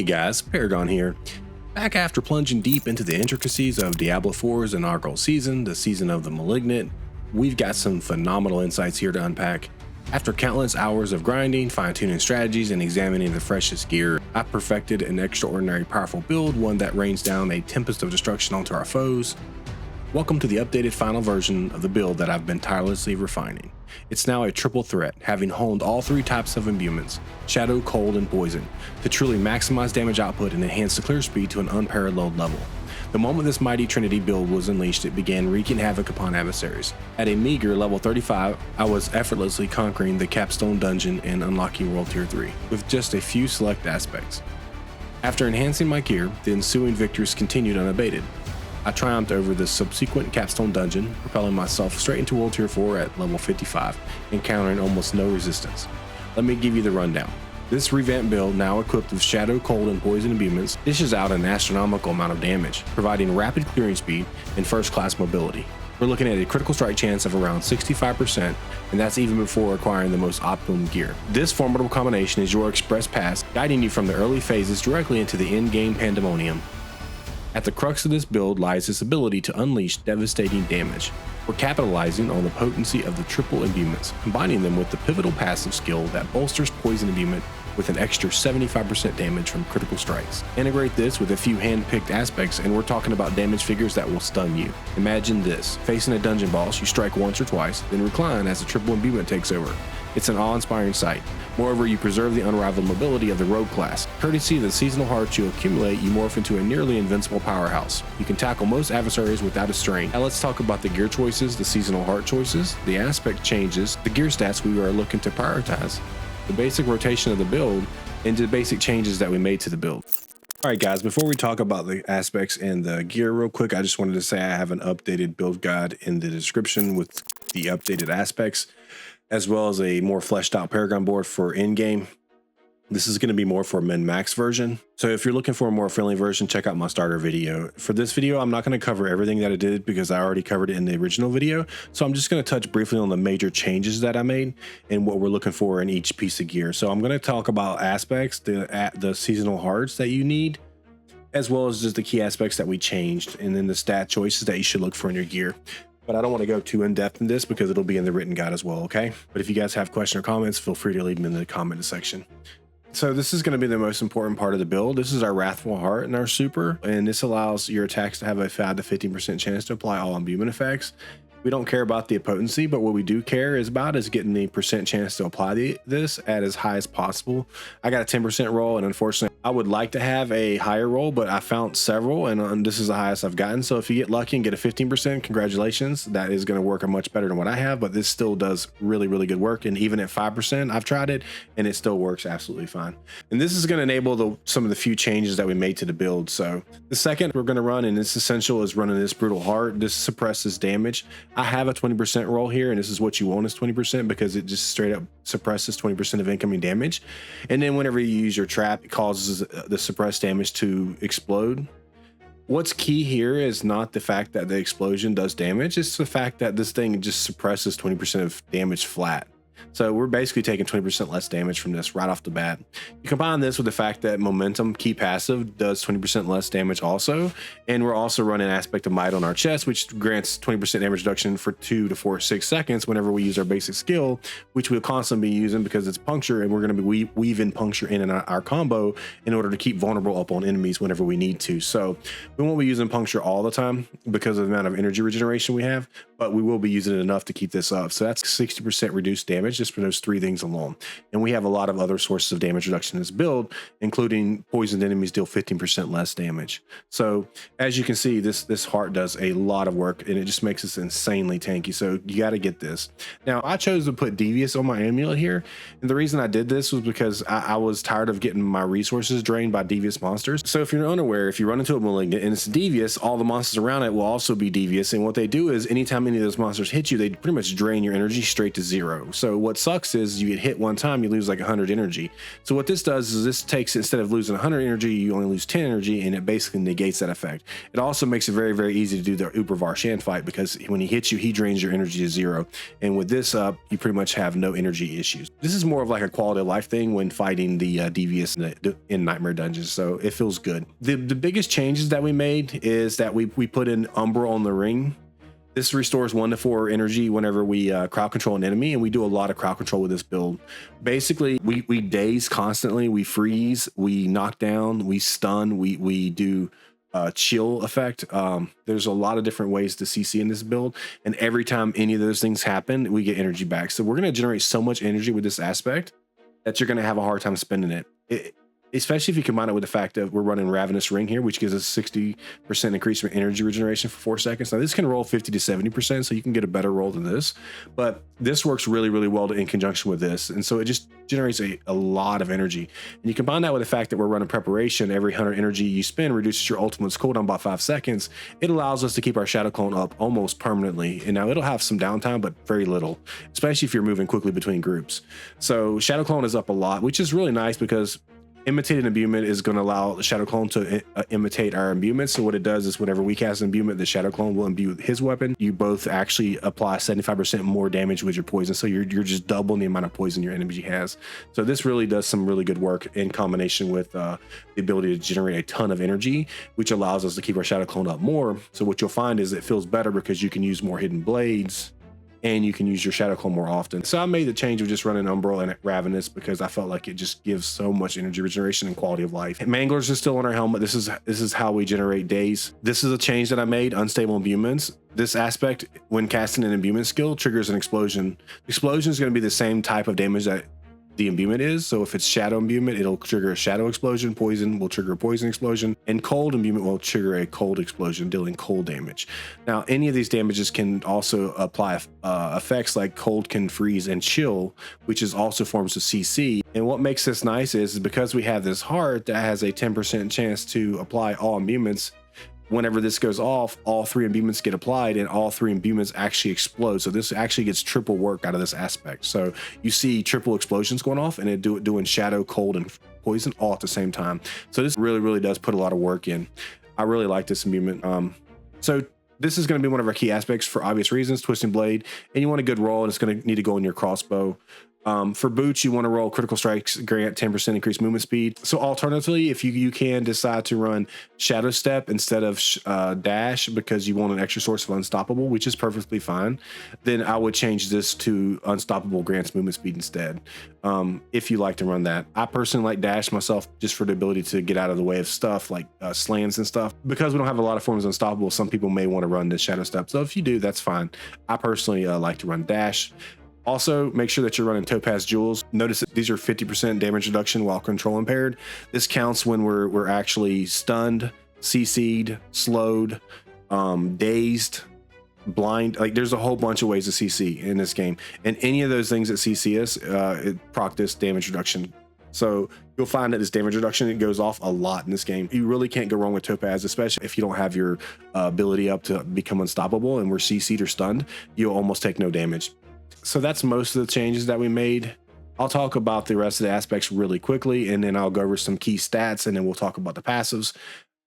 Hey guys, Paragon here. Back after plunging deep into the intricacies of Diablo 4's inaugural season, the season of the Malignant, we've got some phenomenal insights here to unpack. After countless hours of grinding, fine-tuning strategies, and examining the freshest gear, I perfected an extraordinary powerful build, one that rains down a tempest of destruction onto our foes. Welcome to the updated final version of the build that I've been tirelessly refining. It's now a triple threat, having honed all three types of imbuments, Shadow, Cold, and Poison, to truly maximize damage output and enhance the clear speed to an unparalleled level. The moment this mighty Trinity build was unleashed, it began wreaking havoc upon adversaries. At a meager level 35, I was effortlessly conquering the capstone dungeon and unlocking World Tier 3, with just a few select aspects. After enhancing my gear, the ensuing victories continued unabated. I triumphed over the subsequent capstone dungeon, propelling myself straight into World Tier 4 at level 55, encountering almost no resistance. Let me give you the rundown. This revamped build, now equipped with Shadow, Cold, and Poison imbuments, dishes out an astronomical amount of damage, providing rapid clearing speed and first-class mobility. We're looking at a critical strike chance of around 65%, and that's even before acquiring the most optimum gear. This formidable combination is your express pass, guiding you from the early phases directly into the end-game pandemonium. At the crux of this build lies its ability to unleash devastating damage. We're capitalizing on the potency of the triple imbuments, combining them with the pivotal passive skill that bolsters Poison imbuments with an extra 75% damage from critical strikes. Integrate this with a few hand-picked aspects and we're talking about damage figures that will stun you. Imagine this, facing a dungeon boss, you strike once or twice, then recline as the triple imbuement takes over. It's an awe-inspiring sight. Moreover, you preserve the unrivaled mobility of the rogue class. Courtesy of the seasonal hearts you accumulate, you morph into a nearly invincible powerhouse. You can tackle most adversaries without a strain. Now let's talk about the gear choices, the seasonal heart choices, the aspect changes, the gear stats we are looking to prioritize, the basic rotation of the build, and the basic changes that we made to the build. Alright guys, before we talk about the aspects and the gear real quick, I just wanted to say I have an updated build guide in the description with the updated aspects, as well as a more fleshed out Paragon board for in-game. This is going to be more for a min-max version. So if you're looking for a more friendly version, check out my starter video. For this video, I'm not going to cover everything that I did because I already covered it in the original video. So I'm just going to touch briefly on the major changes that I made and what we're looking for in each piece of gear. So I'm going to talk about aspects, the seasonal hearts that you need, as well as just the key aspects that we changed, and then the stat choices that you should look for in your gear. But I don't want to go too in depth in this because it'll be in the written guide as well, okay? But if you guys have questions or comments, feel free to leave them in the comment section. So this is going to be the most important part of the build. This is our Wrathful Heart and our super, and this allows your attacks to have a 5 to 15% chance to apply all imbuement effects. We don't care about the potency, but what we do care is getting the percent chance to apply this at as high as possible. I got a 10% roll, and unfortunately, I would like to have a higher roll, but I found several, and this is the highest I've gotten. So if you get lucky and get a 15%, congratulations. That is going to work much better than what I have, but this still does really, really good work. And even at 5%, I've tried it, and it still works absolutely fine. And this is going to enable some of the few changes that we made to the build. So the second we're going to run, and it's essential, is running this Brutal Heart. This suppresses damage. I have a 20% roll here, and this is what you want is 20% because it just straight up suppresses 20% of incoming damage. And then whenever you use your trap, it causes the suppressed damage to explode. What's key here is not the fact that the explosion does damage, it's the fact that this thing just suppresses 20% of damage flat. So we're basically taking 20% less damage from this right off the bat. You combine this with the fact that Momentum key passive does 20% less damage also, and we're also running Aspect of Might on our chest, which grants 20% damage reduction for 2 to 6 seconds whenever we use our basic skill, which we'll constantly be using because it's Puncture, and we're going to be weaving Puncture in our combo in order to keep vulnerable up on enemies whenever we need to. So we won't be using Puncture all the time because of the amount of energy regeneration we have, but we will be using it enough to keep this up. So that's 60% reduced damage just for those 3 things alone. And we have a lot of other sources of damage reduction in this build, including poisoned enemies deal 15% less damage. So as you can see, this heart does a lot of work, and it just makes us insanely tanky. So you got to get this. Now I chose to put Devious on my amulet here, and the reason I did this was because I was tired of getting my resources drained by devious monsters. So if you're unaware, if you run into a Malignant and it's devious, all the monsters around it will also be devious, and what they do is anytime any of those monsters hit you, they pretty much drain your energy straight to 0. So what sucks is you get hit one time, you lose like 100 energy. So what this does is this takes, instead of losing 100 energy, you only lose 10 energy, and it basically negates that effect. It also makes it very, very easy to do the Overpowered fight, because when he hits you, he drains your energy to 0. And with this up, you pretty much have no energy issues. This is more of like a quality of life thing when fighting the devious in Nightmare Dungeons, so it feels good. The biggest changes that we made is that we put in Umbra on the ring. This restores 1 to 4 energy whenever we crowd control an enemy, and we do a lot of crowd control with this build. Basically, we daze constantly, we freeze, we knock down, we stun, we do chill effect. There's a lot of different ways to CC in this build, and every time any of those things happen, we get energy back. So we're going to generate so much energy with this aspect that you're going to have a hard time spending it. Especially if you combine it with the fact that we're running Ravenous Ring here, which gives us 60% increase in energy regeneration for 4 seconds. Now this can roll 50 to 70%, so you can get a better roll than this, but this works really, really well in conjunction with this. And so it just generates a lot of energy. And you combine that with the fact that we're running Preparation. Every 100 energy you spend reduces your ultimate's cooldown by 5 seconds. It allows us to keep our Shadow Clone up almost permanently. And now it'll have some downtime, but very little, especially if you're moving quickly between groups. So Shadow Clone is up a lot, which is really nice because Imitated Imbuement is going to allow the Shadow Clone to imitate our imbuement. So what it does is whenever we cast an imbuement, the Shadow Clone will imbue his weapon. You both actually apply 75% more damage with your poison. So you're just doubling the amount of poison your enemy has. So this really does some really good work in combination with the ability to generate a ton of energy, which allows us to keep our Shadow Clone up more. So what you'll find is it feels better because you can use more hidden blades, and you can use your Shadow Clone more often. So I made the change of just running Umbra and Ravenous because I felt like it just gives so much energy regeneration and quality of life. Manglers is still on our helmet. This is how we generate days. This is a change that I made, Unstable Imbuments. This aspect, when casting an imbuement skill, triggers an explosion. The explosion is going to be the same type of damage that the imbuement is. So if it's Shadow Imbuement, it'll trigger a Shadow explosion. Poison will trigger a poison explosion, and Cold Imbuement will trigger a cold explosion, dealing cold damage. Now, any of these damages can also apply effects like cold can freeze and chill, which is also forms of CC. And what makes this nice is because we have this heart that has a 10% chance to apply all imbuments. Whenever this goes off, all 3 imbuments get applied, and all 3 imbuments actually explode. So this actually gets triple work out of this aspect. So you see triple explosions going off, and it doing Shadow, Cold, and Poison all at the same time. So this really, really does put a lot of work in. I really like this imbuement. So this is going to be one of our key aspects for obvious reasons, Twisting Blade, and you want a good roll, and it's going to need to go in your crossbow. For boots, you want to roll Critical Strikes, grant 10% increased movement speed. So alternatively, if you can decide to run Shadow Step instead of Dash because you want an extra source of Unstoppable, which is perfectly fine, then I would change this to Unstoppable grants movement speed instead, if you like to run that. I personally like Dash myself just for the ability to get out of the way of stuff like slams and stuff. Because we don't have a lot of forms of Unstoppable, some people may want to run this Shadow Step. So if you do, that's fine. I personally like to run Dash. Also, make sure that you're running Topaz Jewels. Notice that these are 50% damage reduction while control impaired. This counts when we're actually stunned, CC'd, slowed, dazed, blind. Like there's a whole bunch of ways to CC in this game. And any of those things that CC us, it proc this damage reduction. So you'll find that this damage reduction, it goes off a lot in this game. You really can't go wrong with Topaz, especially if you don't have your ability up to become unstoppable and we're CC'd or stunned, you'll almost take no damage. So that's most of the changes that we made. I'll talk about the rest of the aspects really quickly, and then I'll go over some key stats, and then we'll talk about the passives.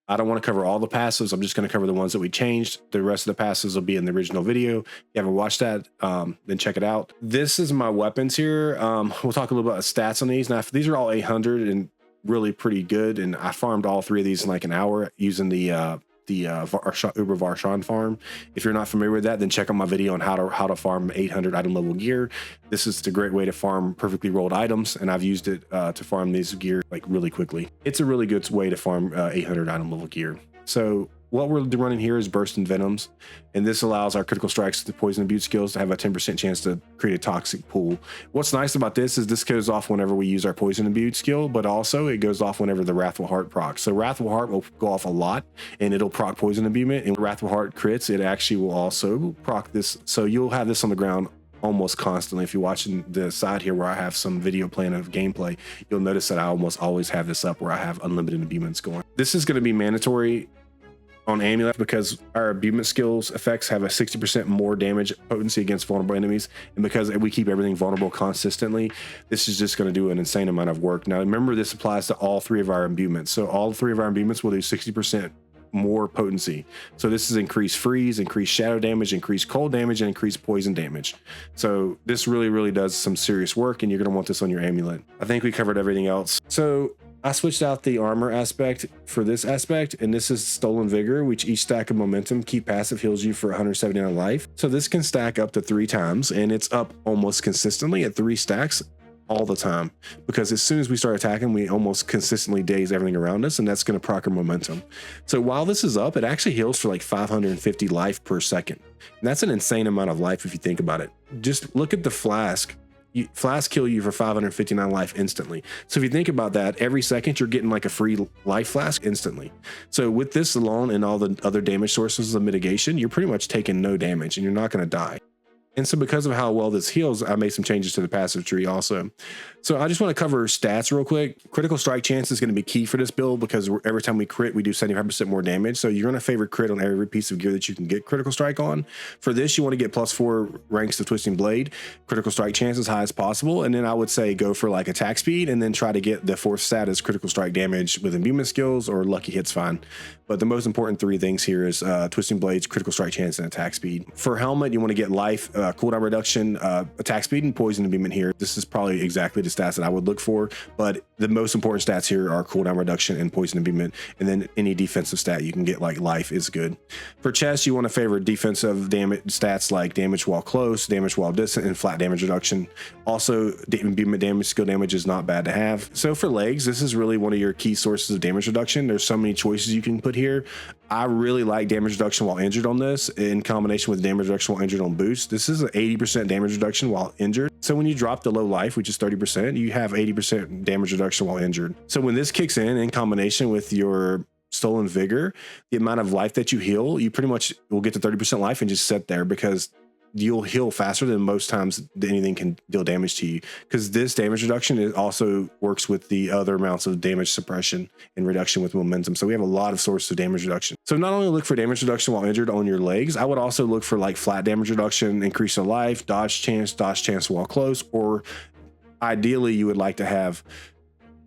I don't want to cover all the passives. I'm just going to cover the ones that we changed. The rest of the passives will be in the original video. If you haven't watched that, then check it out. This is my weapons here. We'll talk a little bit about stats on these. Now, these are all 800 and really pretty good, and I farmed all 3 of these in like an hour using the Uber Varshan farm. If you're not familiar with that, then check out my video on how to farm 800 item level gear. This is a great way to farm perfectly rolled items, and I've used it to farm these gear like really quickly. It's a really good way to farm 800 item level gear. So what we're running here is Bursting Venoms, and this allows our Critical Strikes, the Poison and Butte skills, to have a 10% chance to create a toxic pool. What's nice about this is this goes off whenever we use our Poison and Butte skill, but also it goes off whenever the Wrathful Heart procs. So Wrathful Heart will go off a lot, and it'll proc Poison Imbuement, and Wrathful Heart crits, it actually will also proc this. So you'll have this on the ground almost constantly. If you're watching the side here where I have some video plan of gameplay, you'll notice that I almost always have this up where I have unlimited imbuments going. This is going to be mandatory on Amulet, because our imbuement skills effects have a 60% more damage potency against vulnerable enemies, and because we keep everything vulnerable consistently, this is just going to do an insane amount of work. Now remember, this applies to all 3 of our imbuments, so all 3 of our imbuments will do 60% more potency. So this is increased freeze, increased shadow damage, increased cold damage, and increased poison damage. So this really does some serious work, and you're going to want this on your amulet. I think we covered everything else. So I switched out the armor aspect for this aspect, and this is Stolen Vigor, which each stack of momentum keep passive heals you for 179 life. So this can stack up to 3 times, and it's up almost consistently at 3 stacks all the time, because as soon as we start attacking, we almost consistently daze everything around us, and that's going to proc our momentum. So while this is up, it actually heals for like 550 life per second, and that's an insane amount of life if you think about it. Just look at the flask. Flask kill you for 559 life instantly. So if you think about that, every second you're getting like a free life flask instantly. So with this alone and all the other damage sources of mitigation, you're pretty much taking no damage, and you're not going to die. And so because of how well this heals, I made some changes to the passive tree also. So I just want to cover stats real quick. Critical strike chance is going to be key for this build, because every time we crit, we do 75% more damage. So you're going to favor crit on every piece of gear that you can get critical strike on. For this, you want to get +4 ranks of Twisting Blade, critical strike chance as high as possible. And then I would say go for like attack speed, and then try to get the 4th stat as critical strike damage with imbuement skills, or lucky hits fine. But the most important 3 things here is Twisting Blades, critical strike chance, and attack speed. For helmet, you want to get life, cooldown reduction, attack speed, and poison imbuement here. This is probably exactly the stats that I would look for, but the most important stats here are cooldown reduction and poison imbuement, and then any defensive stat you can get like life is good. For chest, you want to favor defensive damage stats like damage while close, damage while distant, and flat damage reduction. Also, imbuement damage, skill damage is not bad to have. So for legs, this is really one of your key sources of damage reduction. There's so many choices you can put here. I really like damage reduction while injured on this, in combination with damage reduction while injured on boost. This is an 80% damage reduction while injured. So when you drop the low life, which is 30%, you have 80% damage reduction while injured. So when this kicks in combination with your Stolen Vigor, the amount of life that you heal, you pretty much will get to 30% life and just sit there, because you'll heal faster than most times anything can deal damage to you, because this damage reduction, it also works with the other amounts of damage suppression and reduction with momentum. So we have a lot of sources of damage reduction. So not only look for damage reduction while injured on your legs, I would also look for like flat damage reduction, increase of life, dodge chance while close, or ideally you would like to have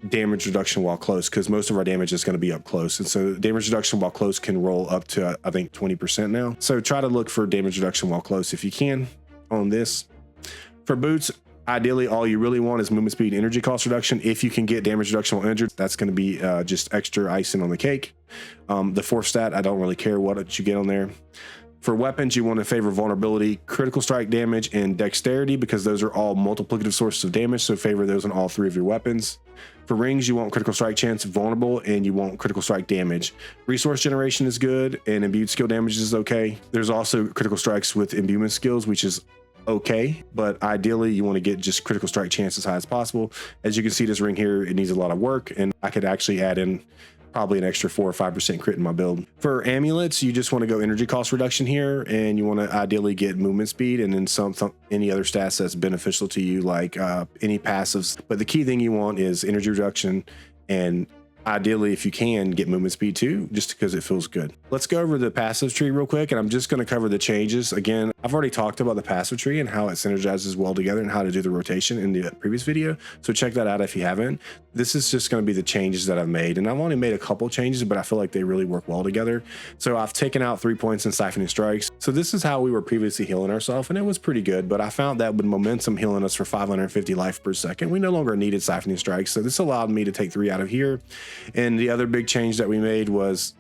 damage reduction while close, because most of our damage is going to be up close, and so damage reduction while close can roll up to I think 20% now. So try to look for damage reduction while close if you can on this. For boots, ideally all you really want is movement speed and energy cost reduction. If you can get damage reduction while injured, that's going to be just extra icing on the cake. The 4th stat, I don't really care what you get on there. For weapons, you want to favor vulnerability, critical strike damage, and dexterity, because those are all multiplicative sources of damage, so favor those on all 3 of your weapons. For rings, you want critical strike chance, vulnerable, and you want critical strike damage. Resource generation is good, and imbued skill damage is okay. There's also critical strikes with imbuement skills, which is okay, but ideally you want to get just critical strike chance as high as possible. As you can see, this ring here, it needs a lot of work, and I could actually add in probably an extra 4 or 5% crit in my build. For amulets, you just want to go energy cost reduction here, and you want to ideally get movement speed, and then any other stats that's beneficial to you, like any passives. But the key thing you want is energy reduction, and ideally, if you can, get movement speed too, just because it feels good. Let's go over the passive tree real quick, and I'm just going to cover the changes. Again, I've already talked about the passive tree and how it synergizes well together and how to do the rotation in the previous video, so check that out if you haven't. This is just going to be the changes that I've made, and I've only made a couple changes, but I feel like they really work well together. So I've taken out 3 points in siphoning strikes. So this is how we were previously healing ourselves, and it was pretty good, but I found that with momentum healing us for 550 life per second, we no longer needed siphoning strikes. So this allowed me to take 3 out of here. And the other big change that we made was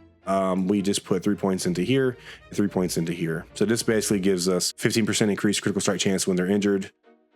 we just put 3 points into here and 3 points into here. So this basically gives us 15% increased critical strike chance when they're injured,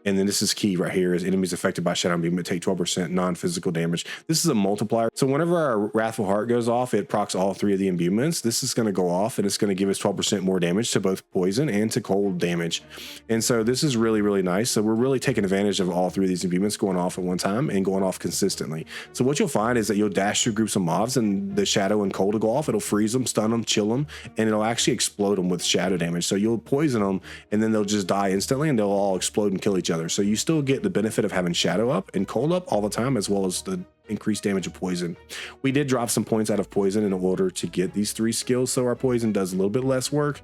And then this is key right here, is enemies affected by Shadow Imbuement take 12% non-physical damage. This is a multiplier. So whenever our Wrathful Heart goes off, it procs all three of the imbuements. This is going to go off and it's going to give us 12% more damage to both poison and to cold damage. And so this is really, really nice. So we're really taking advantage of all three of these imbuements going off at one time and going off consistently. So what you'll find is that you'll dash through groups of mobs and the Shadow and Cold will go off. It'll freeze them, stun them, chill them, and it'll actually explode them with shadow damage. So you'll poison them and then they'll just die instantly and they'll all explode and kill each other. So you still get the benefit of having shadow up and cold up all the time, as well as the increased damage of poison. We did drop some points out of poison in order to get these 3 skills, so our poison does a little bit less work.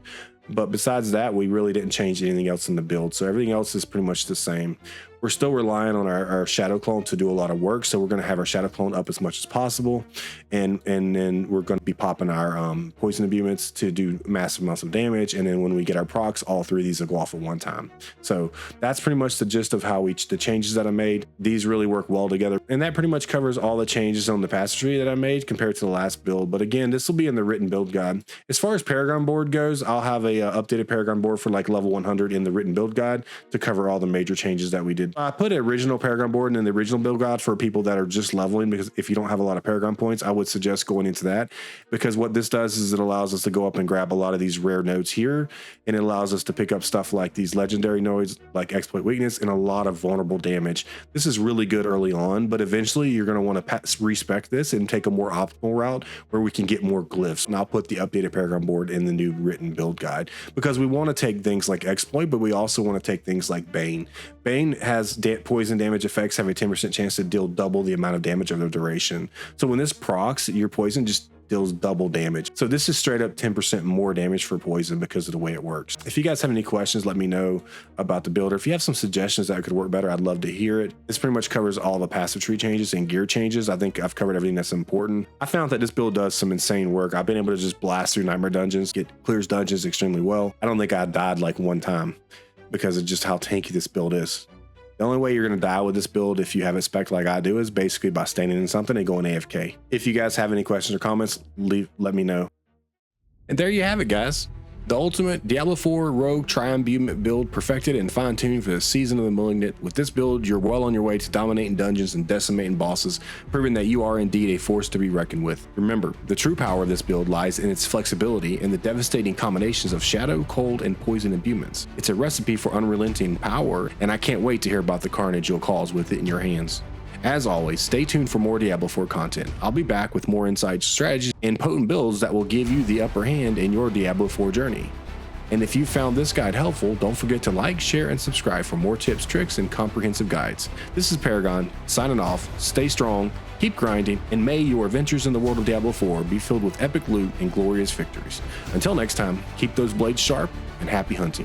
But besides that, we really didn't change anything else in the build. So everything else is pretty much the same. We're still relying on our shadow clone to do a lot of work. So we're going to have our shadow clone up as much as possible. And then we're going to be popping our poison imbuments to do massive amounts of damage. And then when we get our procs, all 3 of these will go off at one time. So that's pretty much the gist of how the changes that I made. These really work well together. And that pretty much covers all the changes on the passage tree that I made compared to the last build. But again, this will be in the written build guide. As far as Paragon board goes, I'll have a updated Paragon board for like level 100 in the written build guide to cover all the major changes that we did. I put an original Paragon board in the original build guide for people that are just leveling, because if you don't have a lot of Paragon points, I would suggest going into that, because what this does is it allows us to go up and grab a lot of these rare nodes here, and it allows us to pick up stuff like these legendary nodes like exploit weakness and a lot of vulnerable damage. This is really good early on, but eventually you're going to want to respec this and take a more optimal route where we can get more glyphs. And I'll put the updated Paragon board in the new written build guide, because we want to take things like exploit, but we also want to take things like Bane. Bane has poison damage effects have a 10% chance to deal double the amount of damage of the duration. So when this procs, your poison just deals double damage. So this is straight up 10% more damage for poison because of the way it works. If you guys have any questions, let me know about the builder. If you have some suggestions that could work better, I'd love to hear it. This pretty much covers all the passive tree changes and gear changes. I think I've covered everything that's important. I found that this build does some insane work. I've been able to just blast through nightmare dungeons, clears dungeons extremely well. I don't think I died like one time because of just how tanky this build is. The only way you're going to die with this build, if you have it spec'd like I do, is basically by standing in something and going AFK. If you guys have any questions or comments, let me know. And there you have it, guys. The ultimate Diablo 4 Rogue Tri-Imbuement build, perfected and fine-tuned for the season of the Malignant. With this build, you're well on your way to dominating dungeons and decimating bosses, proving that you are indeed a force to be reckoned with. Remember, the true power of this build lies in its flexibility and the devastating combinations of shadow, cold, and poison imbuments. It's a recipe for unrelenting power, and I can't wait to hear about the carnage you'll cause with it in your hands. As always, stay tuned for more Diablo 4 content. I'll be back with more insights, strategies, and potent builds that will give you the upper hand in your Diablo 4 journey. And if you found this guide helpful, don't forget to like, share, and subscribe for more tips, tricks, and comprehensive guides. This is Paragon, signing off. Stay strong, keep grinding, and may your adventures in the world of Diablo 4 be filled with epic loot and glorious victories. Until next time, keep those blades sharp, and happy hunting.